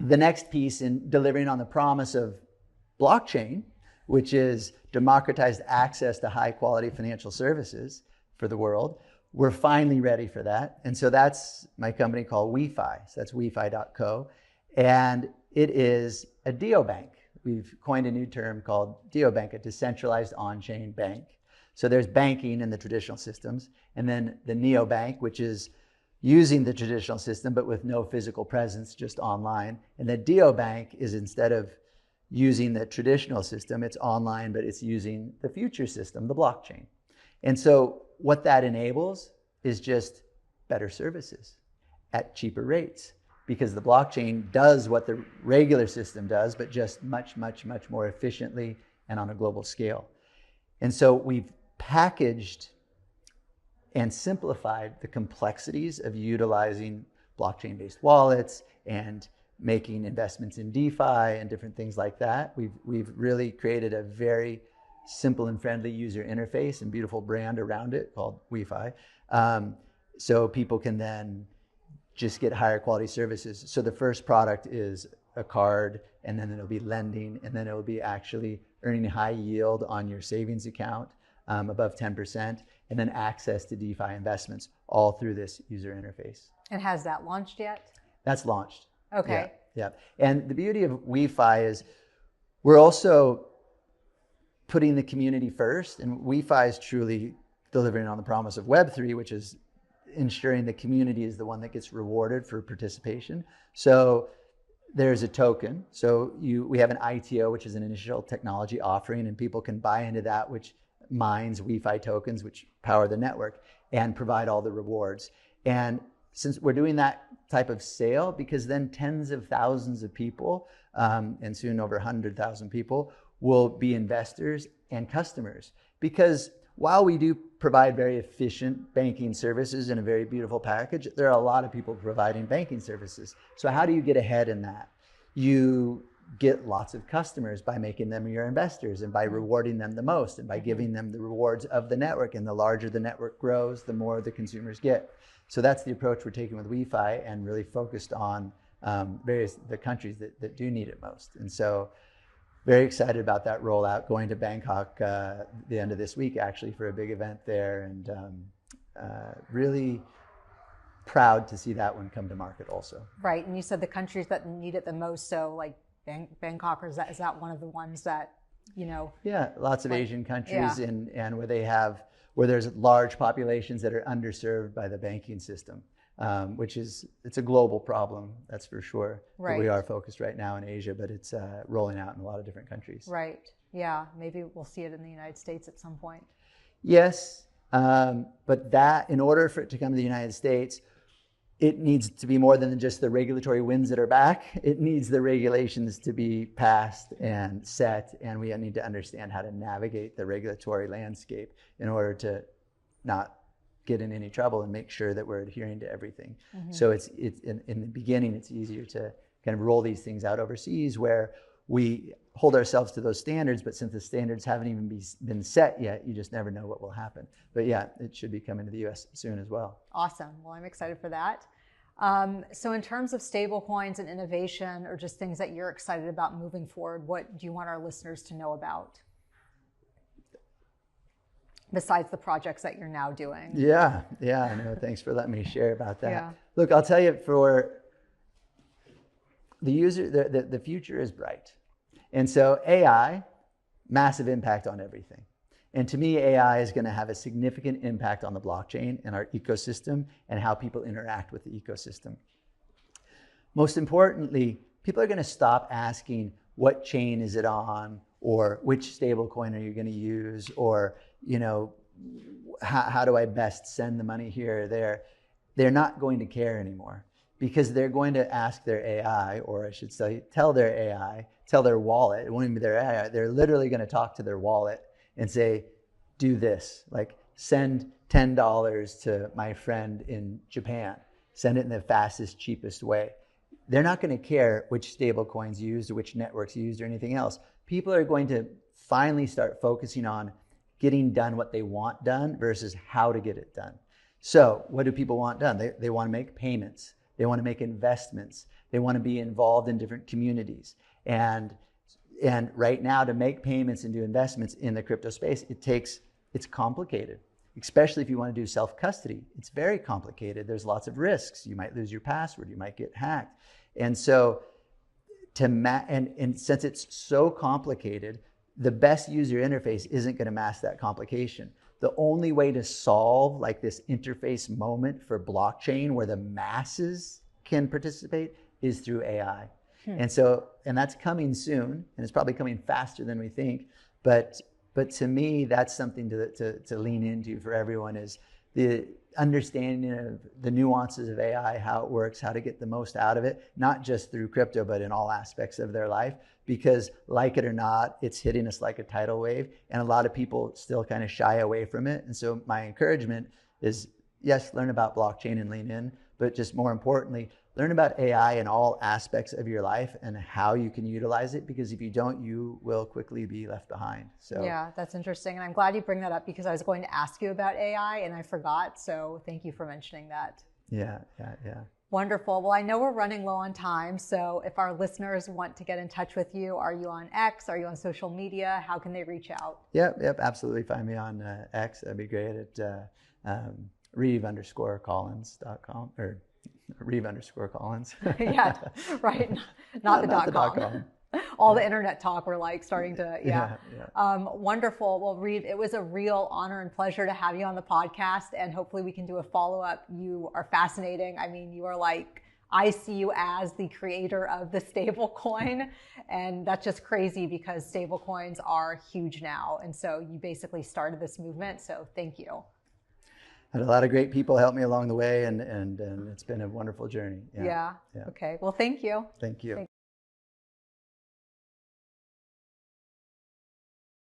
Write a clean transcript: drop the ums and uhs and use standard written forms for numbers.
the next piece in delivering on the promise of blockchain, which is democratized access to high quality financial services for the world, we're finally ready for that. And so that's my company called WeFi. So that's WeFi.co. And it is a neobank. We've coined a new term called neobank, a decentralized on-chain bank. So there's banking in the traditional systems, and then the neobank, which is using the traditional system, but with no physical presence, just online. And the neobank is, instead of using the traditional system, it's online, but it's using the future system, the blockchain. And so what that enables is just better services at cheaper rates, because the blockchain does what the regular system does, but just much, much, much more efficiently and on a global scale. And so we've packaged and simplified the complexities of utilizing blockchain-based wallets and making investments in DeFi and different things like that. We've really created a very simple and friendly user interface and beautiful brand around it called WeFi. So people can then just get higher quality services. So the first product is a card, and then it'll be lending, and then it'll be actually earning high yield on your savings account, above 10%, and then access to DeFi investments all through this user interface. And has that launched yet? That's launched. Okay. Yeah. And the beauty of WeFi is we're also putting the community first, and WeFi is truly delivering on the promise of Web3, which is ensuring the community is the one that gets rewarded for participation. So there's a token. So we have an ITO, which is an initial technology offering, and people can buy into that, which mines WeFi tokens, which power the network and provide all the rewards. And since we're doing that type of sale, because then tens of thousands of people, and soon over 100,000 people, will be investors and customers. Because while we do provide very efficient banking services in a very beautiful package, there are a lot of people providing banking services. So how do you get ahead in that? You get lots of customers by making them your investors and by rewarding them the most and by giving them the rewards of the network. And the larger the network grows, the more the consumers get. So that's the approach we're taking with WeFi, and really focused on the countries that do need it most. And so very excited about that rollout, going to Bangkok the end of this week, actually, for a big event there, and really proud to see that one come to market also. Right, and you said the countries that need it the most, so like Bangkok, or is that one of the ones that, you know? Yeah, lots of Asian countries, and where there's large populations that are underserved by the banking system, which it's a global problem, that's for sure. Right. But we are focused right now in Asia, but it's rolling out in a lot of different countries. Right, yeah, maybe we'll see it in the United States at some point. Yes, but that, in order for it to come to the United States, it needs to be more than just the regulatory winds that are back. It needs the regulations to be passed and set, and we need to understand how to navigate the regulatory landscape in order to not get in any trouble and make sure that we're adhering to everything. Mm-hmm. So it's in the beginning, it's easier to kind of roll these things out overseas, where we hold ourselves to those standards, but since the standards haven't even been set yet, you just never know what will happen. But yeah, it should be coming to the US soon as well. Awesome. Well, I'm excited for that. So in terms of stable coins and innovation, or just things that you're excited about moving forward, what do you want our listeners to know about, besides the projects that you're now doing? Yeah, I know. Thanks for letting me share about that. Yeah. Look, I'll tell you, for the user, the future is bright. And so AI, massive impact on everything. And to me, AI is going to have a significant impact on the blockchain and our ecosystem and how people interact with the ecosystem. Most importantly, people are going to stop asking, what chain is it on, or which stable coin are you going to use, or, you know, how do I best send the money here or there? They're not going to care anymore, because they're going to ask their AI, or I should say, tell their wallet. It won't even be their AI. They're literally going to talk to their wallet and say, do this, like send $10 to my friend in Japan. Send it in the fastest, cheapest way. They're not going to care which stable coins used or which networks used or anything else. People are going to finally start focusing on getting done what they want done versus how to get it done. So what do people want done? They want to make payments. They want to make investments. They want to be involved in different communities. And right now, to make payments and do investments in the crypto space, it's complicated, especially if you want to do self-custody. It's very complicated. There's lots of risks. You might lose your password. You might get hacked. And so, and since it's so complicated, the best user interface isn't going to mask that complication. The only way to solve like this interface moment for blockchain where the masses can participate is through AI. And that's coming soon, and it's probably coming faster than we think. But to me, that's something to lean into for everyone, is the understanding of the nuances of AI, how it works, how to get the most out of it, not just through crypto, but in all aspects of their life. Because like it or not, it's hitting us like a tidal wave, and a lot of people still kind of shy away from it. And so my encouragement is, yes, learn about blockchain and lean in, but just more importantly, learn about AI in all aspects of your life and how you can utilize it, because if you don't, you will quickly be left behind. So yeah, that's interesting. And I'm glad you bring that up, because I was going to ask you about AI and I forgot. So thank you for mentioning that. Yeah. Wonderful. Well, I know we're running low on time. So if our listeners want to get in touch with you, are you on X? Are you on social media? How can they reach out? Yep, absolutely. Find me on X. That'd be great at Reeve_Collins.com or Reeve_Collins. Yeah, right. Not the .com. All the internet talk, we're like starting to, yeah. Wonderful. Well, Reeve, it was a real honor and pleasure to have you on the podcast, and hopefully we can do a follow-up. You are fascinating. I mean, you are like, I see you as the creator of the stable coin, and that's just crazy because stable coins are huge now. And so you basically started this movement. So thank you. Had a lot of great people help me along the way, and it's been a wonderful journey. Yeah. Okay. Well, thank you. Thank you.